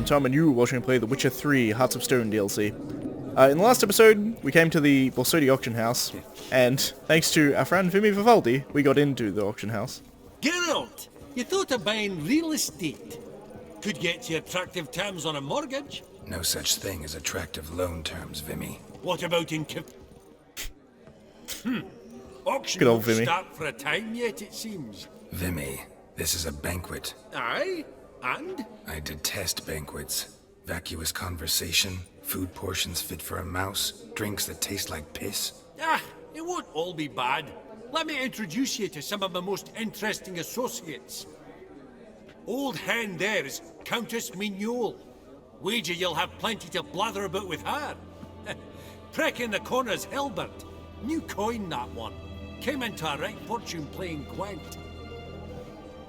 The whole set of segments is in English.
I'm Tom, and you are watching me play The Witcher 3 Hearts of Stone DLC. In the last episode, we came to the Borsodi auction house, and thanks to our friend Vivaldi, we got into the auction house. Geralt, you thought of buying real estate. Could get you attractive terms on a mortgage. No such thing as attractive loan terms, Vimy. What about in Auction Good old won't Vimy. start for a time yet, it seems. Vimy, this is a banquet. Aye? And? I detest banquets. Vacuous conversation, food portions fit for a mouse, drinks that taste like piss. Ah, it won't all be bad. Let me introduce you to some of my most interesting associates. Old hen there is Countess Mignole. Wager you'll have plenty to blather about with her. Prick in the corner's Hilbert. New coin, that one. Came into a right fortune playing Gwent.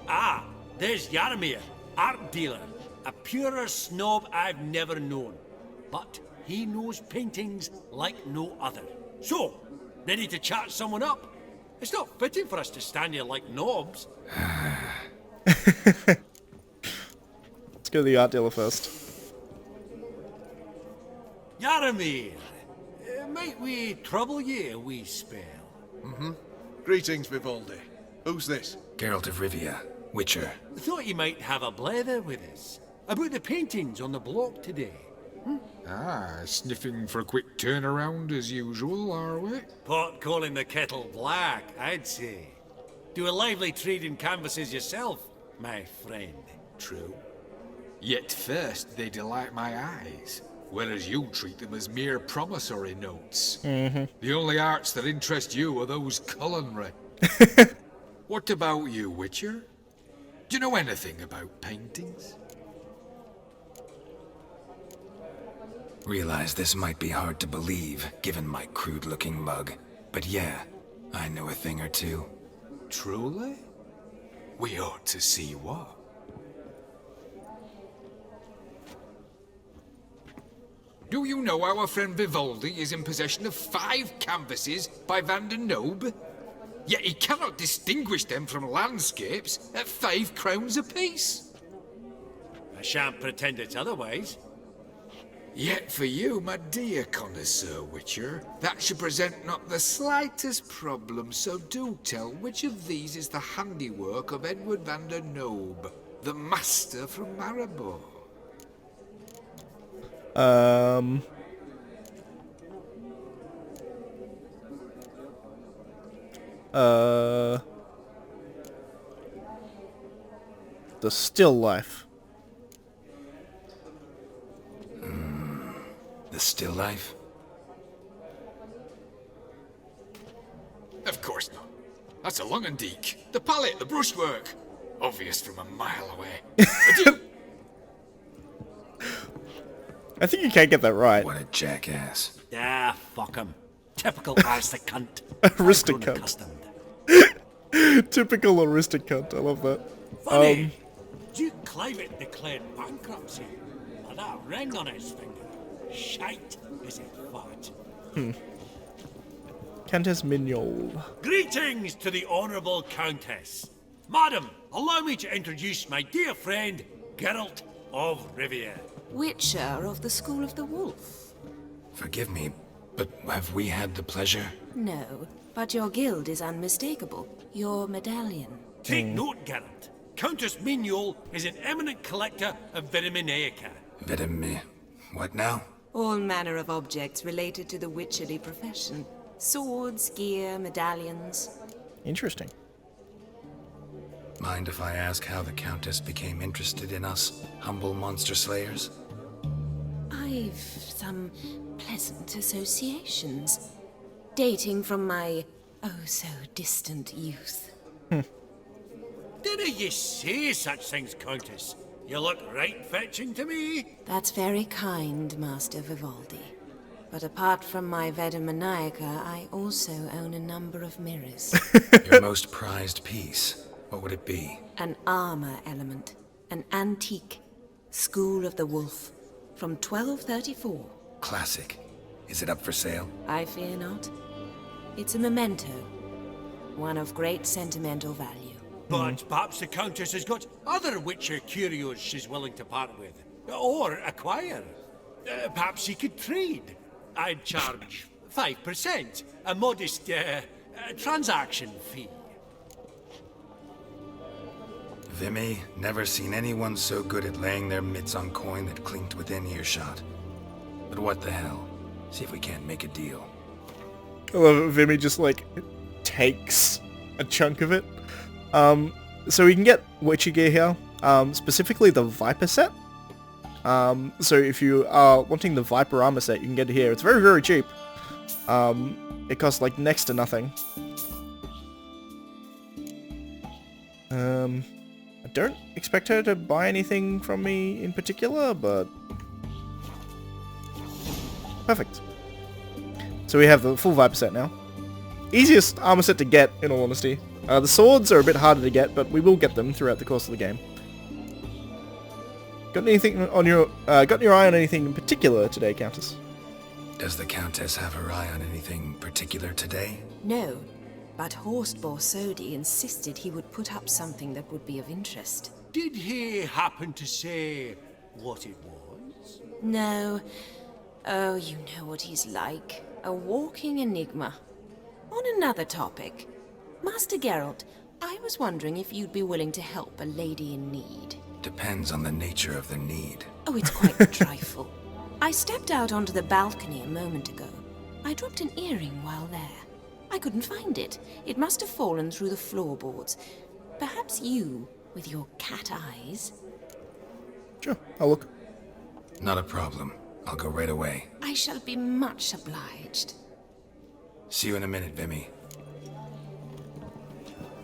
Ah, there's Jaromir, art dealer. A purer snob I've never known. But he knows paintings like no other. So, ready to chat someone up? It's not fitting for us to stand here like knobs. Let's go to the art dealer first. Jaromir, might we trouble ye a wee spell? Greetings, Vivaldi. Who's this? Geralt of Rivia, Witcher. Thought you might have a blether with us. About the paintings on the block today. Sniffing for a quick turnaround as usual, are we? Pot calling the kettle black, I'd say. Do a lively trade in canvases yourself, my friend. True. Yet first they delight my eyes, whereas you treat them as mere promissory notes. The only arts that interest you are those culinary. What about you, Witcher? Do you know anything about paintings? Realize this might be hard to believe, given my crude-looking mug. But yeah, I know a thing or two. Truly? We ought to see what. Do you know our friend Vivaldi is in possession of 5 canvases by Van der Nobe? Yet he cannot distinguish them from landscapes at 5 crowns apiece. I shan't pretend it's otherwise. Yet for you, my dear connoisseur Witcher, that should present not the slightest problem, so do tell which of these is the handiwork of Edward van der Nobe, the master from Maribor. The still life. The still life? Of course not. That's a Lungendeek. The palette, the brushwork. Obvious from a mile away. Adieu. I think you can't get that right. What a jackass. Ah, fuck him. Typical aristocrat cunt. Aristocrat. I've grown accustomed. Typical aristocrat, I love that. Funny, Duke Clivet declared bankruptcy. And that ring on his finger. Shite, is it fat? Countess Mignole. Greetings to the Honourable Countess. Madam, allow me to introduce my dear friend, Geralt of Rivia. Witcher of the School of the Wolf. Forgive me, but have we had the pleasure? No, but your guild is unmistakable. Your medallion. Take note, Geralt. Countess Mignole is an eminent collector of Vitaminaica. Vitamin... What now? All manner of objects related to the witcherly profession. Swords, gear, medallions. Interesting. Mind if I ask how the Countess became interested in us, humble monster slayers? I've some pleasant associations, dating from my oh-so-distant youth. Dinna ye say such things, Countess? You look right fetching to me. That's very kind, Master Vivaldi. But apart from my Vitaminaica, I also own a number of mirrors. Your most prized piece, what would it be? An armor element. An antique. School of the Wolf. From 1234. Classic. Is it up for sale? I fear not. It's a memento. One of great sentimental value. But perhaps the Countess has got other Witcher curios she's willing to part with. Or acquire. Perhaps you could trade. I'd charge 5%, a modest transaction fee. Vimy, never seen anyone so good at laying their mitts on coin that clinked within earshot. But what the hell? See if we can't make a deal. I love it. Vimy just like takes a chunk of it. So we can get Witcher gear here, specifically the Viper set. So if you are wanting the Viper armor set, you can get it here. It's very, very cheap. It costs like next to nothing. I don't expect her to buy anything from me in particular, but perfect. So we have the full Viper set now. Easiest armor set to get, in all honesty. The swords are a bit harder to get, but we will get them throughout the course of the game. Got anything on your got your eye on anything in particular today, Countess? Does the Countess have her eye on anything particular today? No, but Horst Borsodi insisted he would put up something that would be of interest. Did he happen to say what it was? No. Oh, you know what he's like. A walking enigma. On another topic, Master Geralt, I was wondering if you'd be willing to help a lady in need. Depends on the nature of the need. Oh, it's quite a trifle. I stepped out onto the balcony a moment ago. I dropped an earring while there. I couldn't find it. It must have fallen through the floorboards. Perhaps you, with your cat eyes... Sure, I'll look. Not a problem. I'll go right away. I shall be much obliged. See you in a minute, Vimy.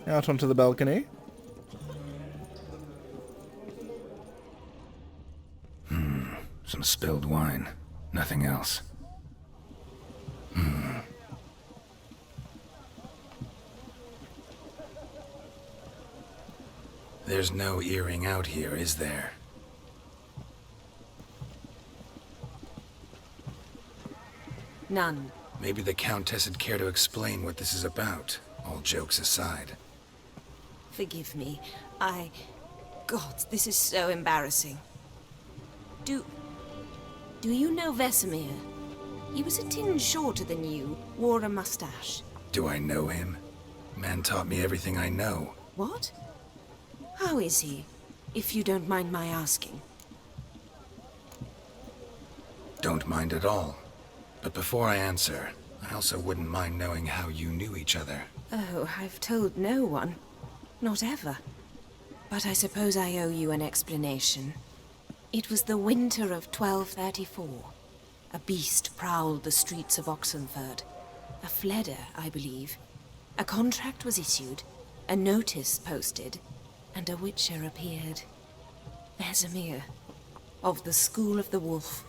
Out onto the balcony. Some spilled wine. Nothing else. There's no earring out here, is there? None. Maybe the Countess would care to explain what this is about, all jokes aside. Forgive me. God, this is so embarrassing. Do you know Vesemir? He was a tinge shorter than you, wore a mustache. Do I know him? Man taught me everything I know. What? How is he, if you don't mind my asking? Don't mind at all. But before I answer, I also wouldn't mind knowing how you knew each other. Oh, I've told no one. Not ever. But I suppose I owe you an explanation. It was the winter of 1234. A beast prowled the streets of Oxenford. A fledder, I believe. A contract was issued, a notice posted, and a Witcher appeared. Vesemir, of the School of the Wolf.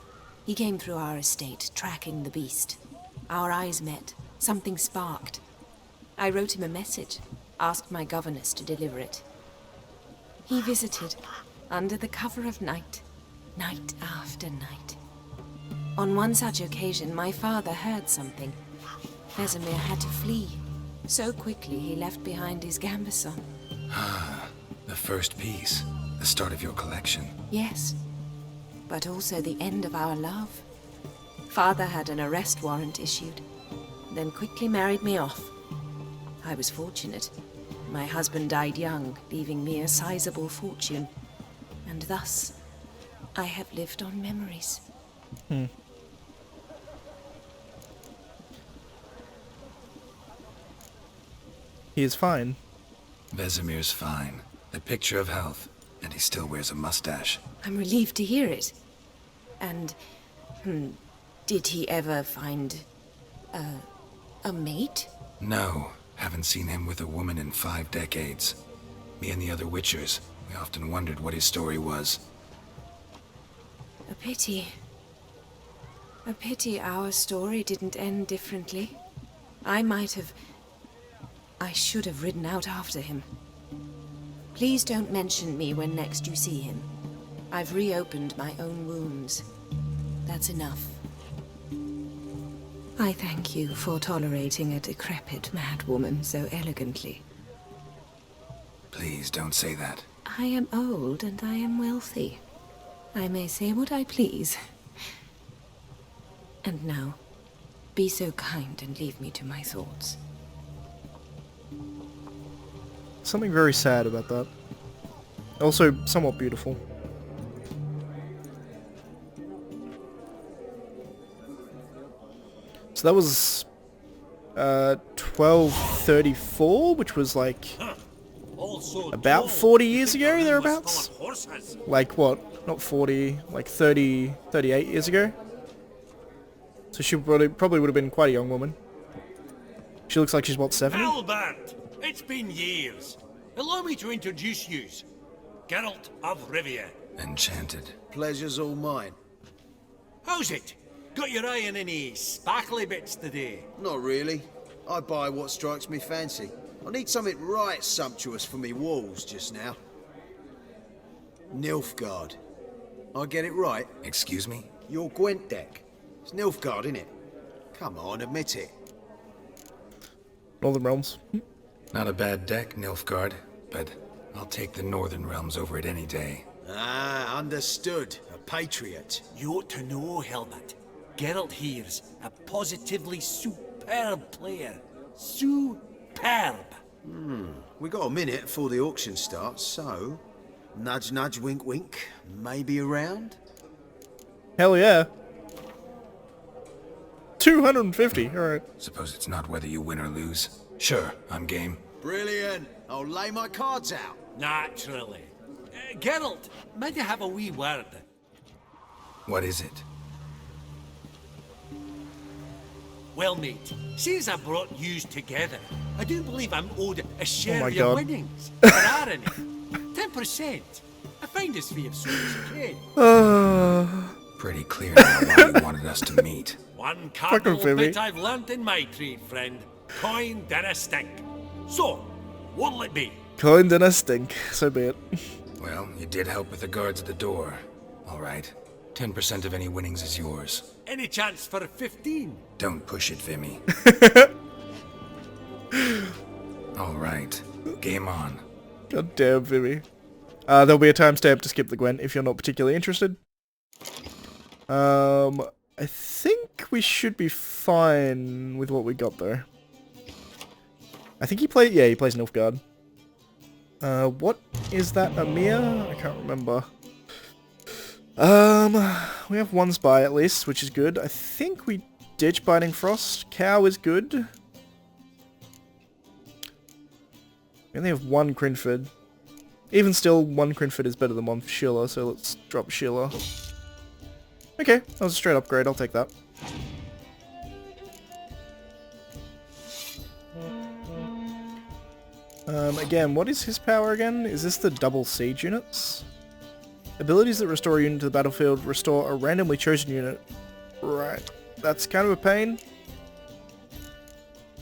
He came through our estate, tracking the beast. Our eyes met. Something sparked. I wrote him a message, asked my governess to deliver it. He visited, under the cover of night, night after night. On one such occasion, my father heard something. Vesemir had to flee. So quickly, he left behind his gambeson. The first piece, the start of your collection. Yes, but also the end of our love. Father had an arrest warrant issued, then quickly married me off. I was fortunate. My husband died young, leaving me a sizable fortune. And thus, I have lived on memories. He is fine. Vesemir's fine. A picture of health, and he still wears a mustache. I'm relieved to hear it. And, did he ever find a mate? No, haven't seen him with a woman in 5 decades. Me and the other Witchers, we often wondered what his story was. A pity. A pity our story didn't end differently. I should have ridden out after him. Please don't mention me when next you see him. I've reopened my own wounds. That's enough. I thank you for tolerating a decrepit madwoman so elegantly. Please don't say that. I am old and I am wealthy. I may say what I please. And now, be so kind and leave me to my thoughts. Something very sad about that. Also, somewhat beautiful. So that was 1234, which was like about 40 years ago, thereabouts. Like what? Not 40, like 30, 38 years ago. So she probably would have been quite a young woman. She looks like she's what, 70? Albert, it's been years. Allow me to introduce yous. Geralt of Rivia. Enchanted. Pleasure's all mine. How's it? Got your eye on any sparkly bits today? Not really. I buy what strikes me fancy. I need something right sumptuous for me walls just now. Nilfgaard. I get it right? Excuse me? Your Gwent deck. It's Nilfgaard, innit? Come on, admit it. Northern Realms. Not a bad deck, Nilfgaard, but I'll take the Northern Realms over it any day. Ah, understood. A patriot. You ought to know, Helmut. Geralt here's a positively superb player. Superb. We got a minute before the auction starts, so... Nudge, nudge, wink, wink. Maybe around? Hell yeah. 250, alright. Suppose it's not whether you win or lose. Sure, I'm game. Brilliant. I'll lay my cards out. Naturally. Geralt, might you have a wee word? What is it? Well, mate, since I brought yous together, I do believe I'm owed a share my of your God. winnings. There are any. 10%. I find as fair so as you can. Pretty clear now why you wanted us to meet. One cardinal Fucking bit I've learnt in my trade, friend. Coin dinna stink. So, what'll it be? Coin dinner stink, so be it. Well, you did help with the guards at the door. All right. 10% of any winnings is yours. Any chance for 15? Don't push it, Vimy. All right. Game on. God damn, Vimy. There'll be a timestamp to skip the Gwent if you're not particularly interested. I think we should be fine with what we got though. I think he plays Nilfgaard. What is that, Amir? I can't remember. We have one spy at least, which is good. I think we ditch Biting Frost. Cow is good. We only have one Crinford. Even still, one Crinford is better than one Sheila, so let's drop Sheila. Okay, that was a straight upgrade, I'll take that. Again, what is his power again? Is this the double siege units? Abilities that restore a unit to the battlefield restore a randomly chosen unit. Right, that's kind of a pain.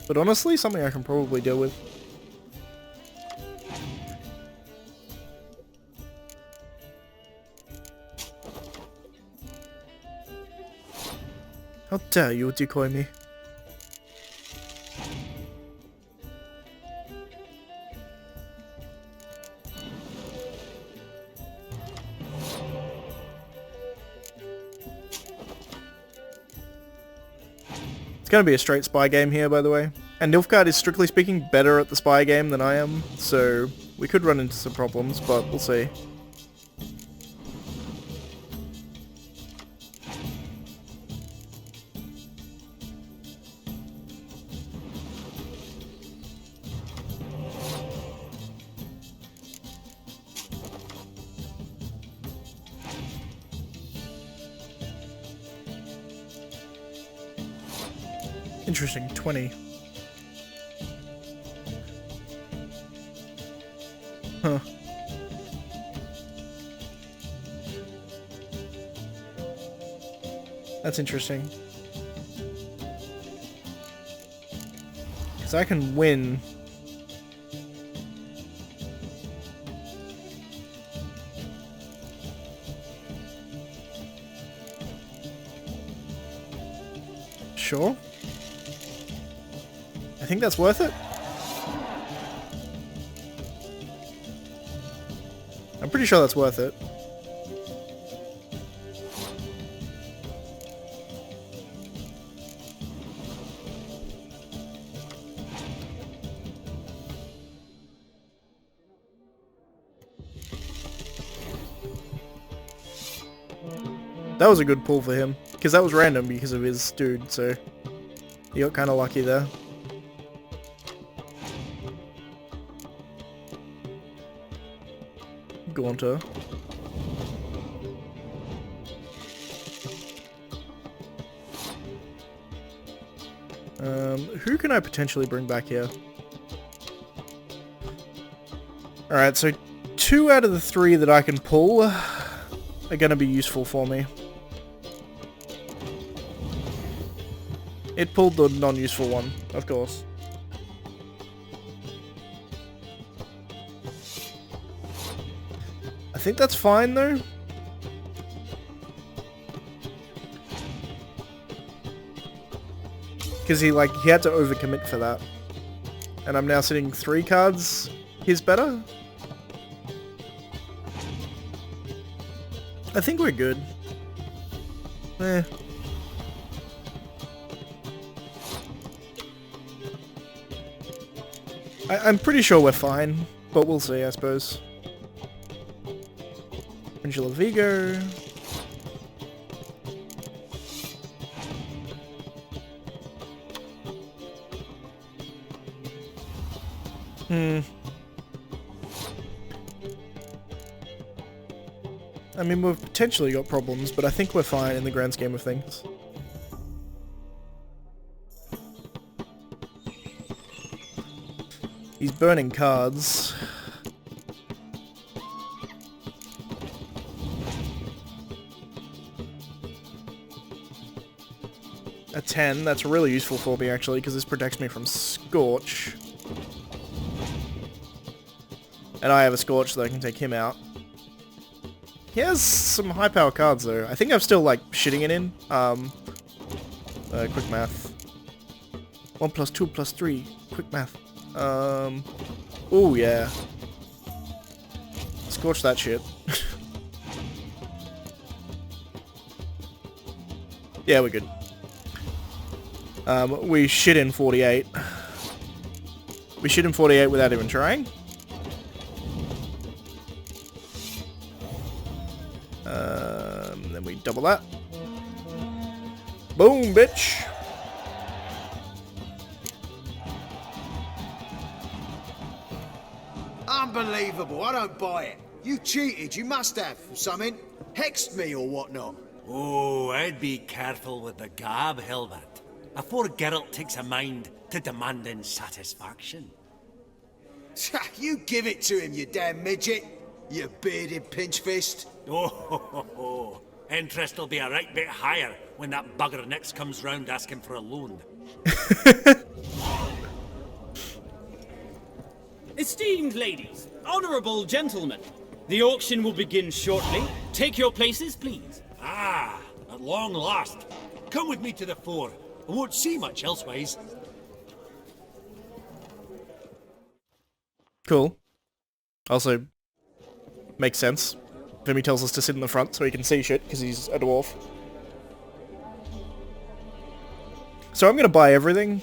But honestly, something I can probably deal with. How dare you decoy me? It's gonna be a straight spy game here, by the way. And Nilfgaard is, strictly speaking, better at the spy game than I am, so we could run into some problems, but we'll see. Interesting, 20. Huh. That's interesting. Because I can win. Sure. I think that's worth it. I'm pretty sure that's worth it. That was a good pull for him, because that was random because of his dude, so he got kind of lucky there. Gaunter. Who can I potentially bring back here? Alright, so 2 out of the 3 that I can pull are going to be useful for me. It pulled the non-useful one, of course. I think that's fine, though. Because he had to overcommit for that. And I'm now sitting 3 cards. He's better? I think we're good. I'm pretty sure we're fine, but we'll see, I suppose. Angela Vigo. I mean, we've potentially got problems, but I think we're fine in the grand scheme of things. He's burning cards. A 10, that's really useful for me actually, because this protects me from Scorch. And I have a Scorch so I can take him out. He has some high power cards though. I think I'm still like shitting it in. Quick math. 1 + 2 + 3. Quick math. Oh yeah. Scorch that shit. Yeah, we're good. We shit in 48. We shit in 48 without even trying. Then we double that. Boom, bitch! Unbelievable, I don't buy it. You cheated, you must have, or something. Hexed me or whatnot. Oh, I'd be careful with the gab, Hilbert. Afore Geralt takes a mind to demanding satisfaction. You give it to him, you damn midget. You bearded pinchfist. Oh, interest will be a right bit higher when that bugger next comes round asking for a loan. Esteemed ladies, honourable gentlemen, the auction will begin shortly. Take your places, please. Ah, at long last. Come with me to the fore. I won't see much elsewise. Cool. Also, makes sense. Vimy tells us to sit in the front so he can see shit, because he's a dwarf. So I'm gonna buy everything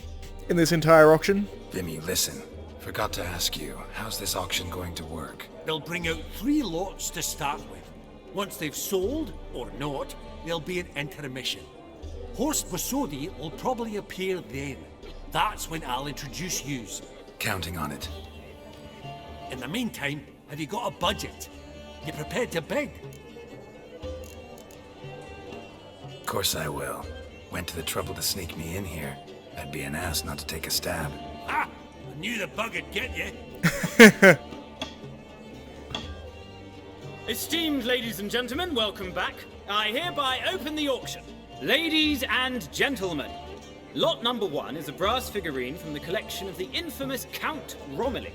in this entire auction. Vimy, listen. Forgot to ask you, how's this auction going to work? They'll bring out 3 lots to start with. Once they've sold, or not, there'll be an intermission. Horst Vasodi will probably appear then. That's when I'll introduce yous. Counting on it. In the meantime, have you got a budget? You prepared to bid? Of course I will. Went to the trouble to sneak me in here. I'd be an ass not to take a stab. Ha! I knew the bug'd get you. Esteemed ladies and gentlemen, welcome back. I hereby open the auction. Ladies and gentlemen, lot number 1 is a brass figurine from the collection of the infamous Count Romilly.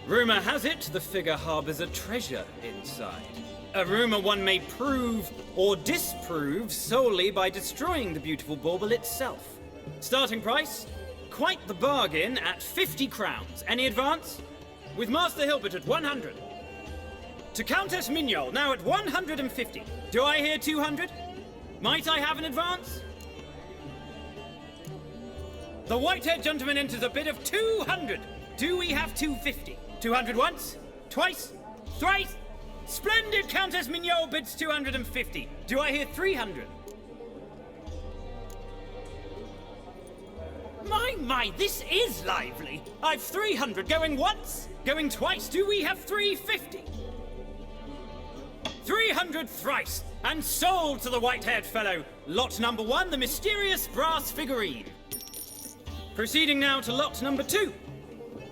Rumour has it the figure harbours a treasure inside. A rumour one may prove or disprove solely by destroying the beautiful bauble itself. Starting price? Quite the bargain at 50 crowns. Any advance? With Master Hilbert at 100. To Countess Mignol, now at 150. Do I hear 200? Might I have an advance? The white-haired gentleman enters a bid of 200. Do we have 250? 200 once? Twice? Thrice? Splendid! Countess Mignol bids 250. Do I hear 300? My, this is lively. I've 300 going once, going twice. Do we have 350? 300 thrice, and sold to the white-haired fellow. Lot number 1, the mysterious brass figurine. Proceeding now to lot number 2.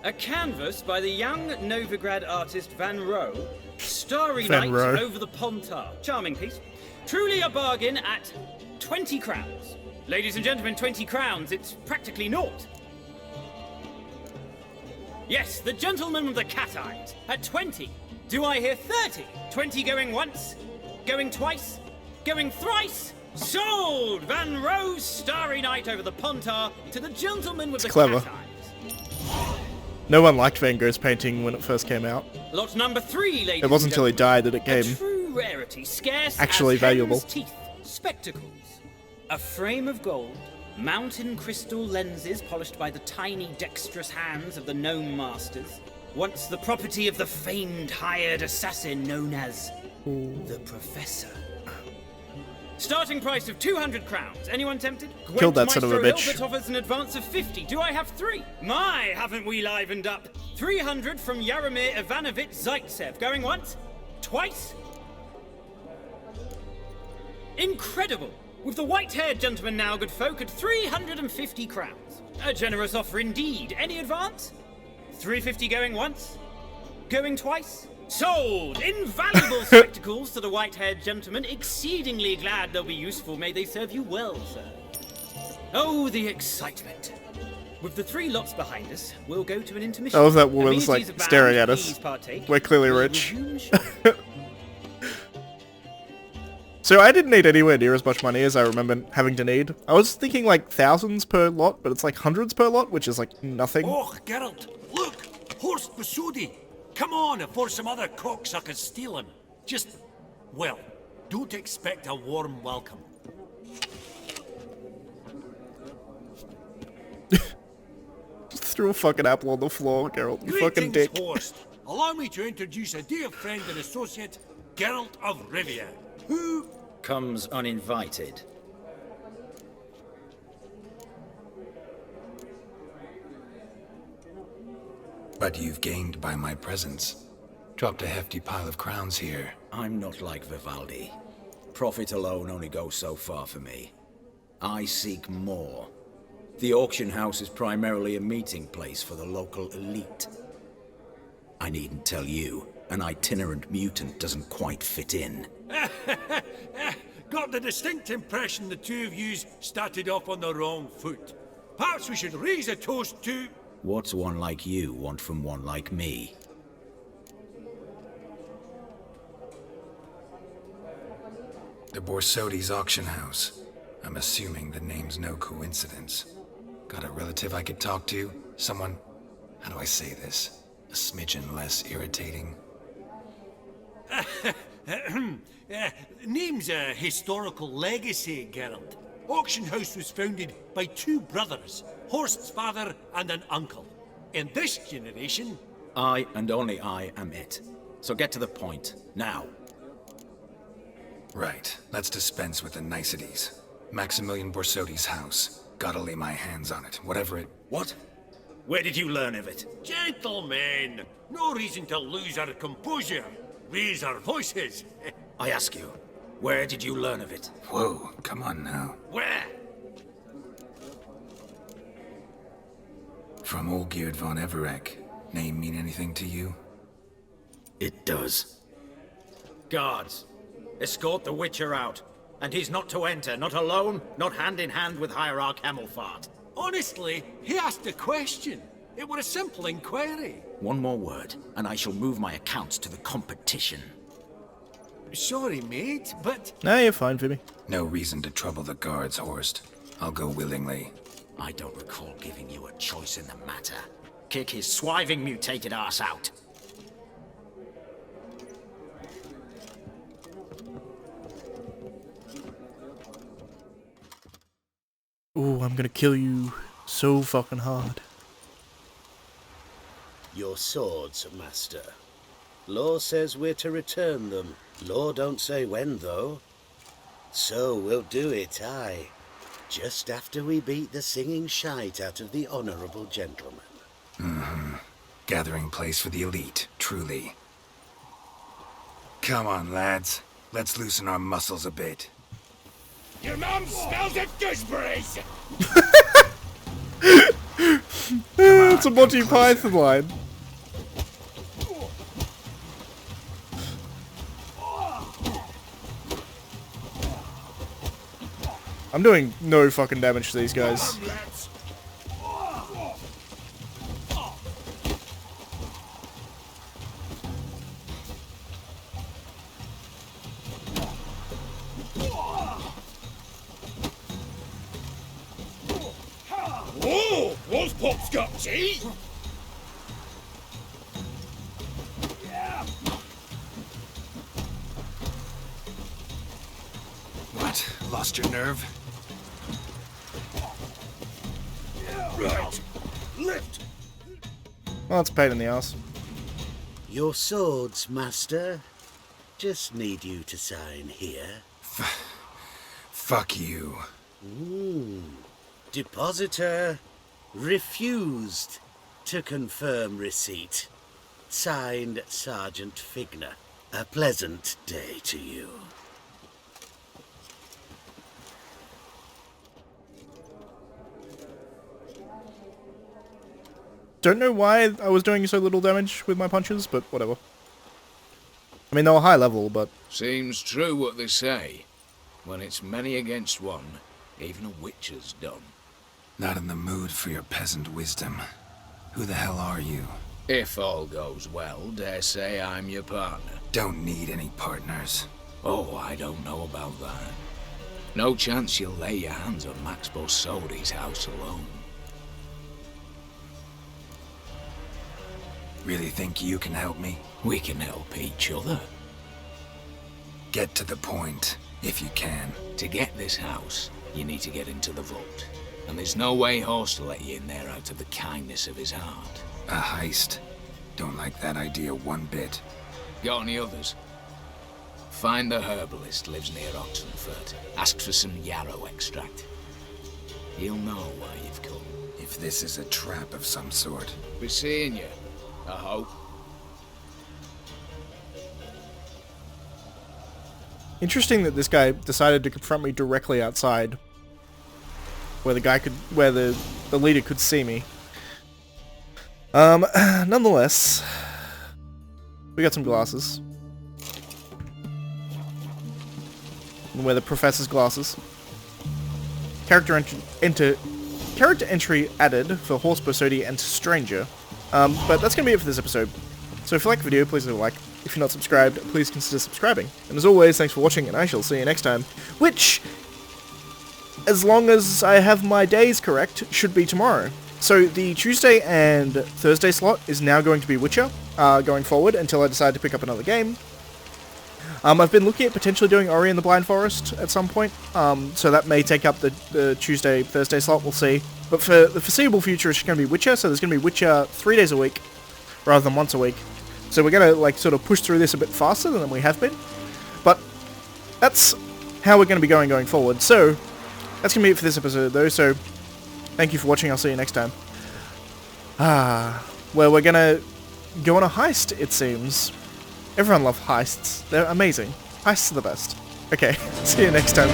A canvas by the young Novigrad artist Van Rohe, Starry Van Night Rohe. over the Pontar. Charming piece. Truly a bargain at 20 crowns. Ladies and gentlemen, 20 crowns, it's practically naught. Yes, the gentleman with the cat eyes, at 20. Do I hear 30? 20 going once, going twice, going thrice? Sold! Van Rohe's Starry Night over the Pontar to the gentleman with the clever. cat eyes. No one liked Van Gogh's painting when it first came out. Lot number 3, ladies It wasn't and until he gentlemen. died that it A came true rarity, scarce actually as valuable. hen's teeth. Spectacles. A frame of gold, mountain crystal lenses polished by the tiny dexterous hands of the gnome masters. Once the property of the famed hired assassin known as the Professor. Starting price of 200 crowns. Anyone tempted? Killed that son of a Maestro bitch. Hilbert offers an advance of 50. Do I have 3? My, haven't we livened up? 300 from Yaromir Ivanovich Zaitsev. Going once? Twice? Incredible! With the white-haired gentleman now, good folk, at 350 crowns. A generous offer indeed. Any advance? 350 going once? Going twice? Sold! Invaluable spectacles to the white-haired gentleman. Exceedingly glad they'll be useful. May they serve you well, sir. Oh, the excitement. With the 3 lots behind us, we'll go to an intermission. I love that woman's, like, Amenities abound. staring at us. Please partake. We're clearly We'll rich. resume shortly. So I didn't need anywhere near as much money as I remember having to need. I was thinking like thousands per lot, but it's like hundreds per lot, which is like nothing. Oh, Geralt, look! Horst Basudi! Come on before some other cocksuckers steal him. Just, well, don't expect a warm welcome. Just threw a fucking apple on the floor, Geralt, you fucking Greetings, dick. Horst. Allow me to introduce a dear friend and associate, Geralt of Rivia, who... Comes uninvited. But you've gained by my presence. Dropped a hefty pile of crowns here. I'm not like Vivaldi. Profit alone only goes so far for me. I seek more. The auction house is primarily a meeting place for the local elite. I needn't tell you, an itinerant mutant doesn't quite fit in. Got the distinct impression the two of yous started off on the wrong foot. Perhaps we should raise a toast to... What's one like you want from one like me? The Borsodi's auction house. I'm assuming the name's no coincidence. Got a relative I could talk to? Someone, how do I say this? A smidgen less irritating? Name's a historical legacy, Geralt. Auction house was founded by 2 brothers, Horst's father and an uncle. In this generation... I and only I am it. So get to the point, now. Right, let's dispense with the niceties. Maximilian Borsodi's house. Gotta lay my hands on it, whatever it... What? Where did you learn of it? Gentlemen, no reason to lose our composure. Raise our voices. I ask you, where did you learn of it? Whoa, come on now. Where? From Olgierd von Everek. Name mean anything to you? It does. Guards, escort the Witcher out. And he's not to enter, not alone, not hand in hand with Hierarch Hemelfart. Honestly, he asked a question. It were a simple inquiry. One more word, and I shall move my accounts to the competition. Sorry, mate, but... No, you're fine, Vimy. No reason to trouble the guards, Horst. I'll go willingly. I don't recall giving you a choice in the matter. Kick his swiving mutated ass out. Ooh, I'm gonna kill you so fucking hard. Your swords, master. Law says we're to return them. Law don't say when, though. So we'll do it, aye. Just after we beat the singing shite out of the honourable gentleman. Mm-hmm. Gathering place for the elite, truly. Come on, lads. Let's loosen our muscles a bit. Your mum smells of gooseberries! It's a Monty Python line. I'm doing no fucking damage to these guys. Whoa! Those pops got teeth! What? Lost your nerve? Right. Lift! Well, it's a pain in the ass. Your swords, master. Just need you to sign here. Fuck you. Depositor refused to confirm receipt. Signed, Sergeant Figner. A pleasant day to you. Don't know why I was doing so little damage with my punches, but whatever. I mean, they were high level, but... Seems true what they say. When it's many against one, even a witcher's done. Not in the mood for your peasant wisdom. Who the hell are you? If all goes well, dare say I'm your partner. Don't need any partners. Oh, I don't know about that. No chance you'll lay your hands on Max Borsodi's house alone. Really think you can help me? We can help each other. Get to the point, if you can. To get this house, you need to get into the vault. And there's no way Horst will let you in there out of the kindness of his heart. A heist? Don't like that idea one bit. Got any others? Find the herbalist lives near Oxenfurt. Ask for some yarrow extract. He'll know why you've come. If this is a trap of some sort. Be seeing you, I hope. Interesting that this guy decided to confront me directly outside. Where the leader could see me. Nonetheless, we got some glasses. And we're the professor's glasses. Character entry added for Horst Borsodi and Stranger. But that's going to be it for this episode. So if you like the video, please leave a like. If you're not subscribed, please consider subscribing. And as always, thanks for watching, and I shall see you next time. Which, as long as I have my days correct, should be tomorrow. So the Tuesday and Thursday slot is now going to be Witcher, going forward, until I decide to pick up another game. I've been looking at potentially doing Ori and the Blind Forest at some point, so that may take up the Tuesday, Thursday slot, we'll see. But for the foreseeable future, it's going to be Witcher, so there's going to be Witcher 3 days a week, rather than once a week. So we're going to, like, sort of push through this a bit faster than we have been. But that's how we're going to be going forward. So, that's going to be it for this episode, though, so thank you for watching, I'll see you next time. Well, we're going to go on a heist, it seems. Everyone loves heists. They're amazing. Heists are the best. Okay, see you next time.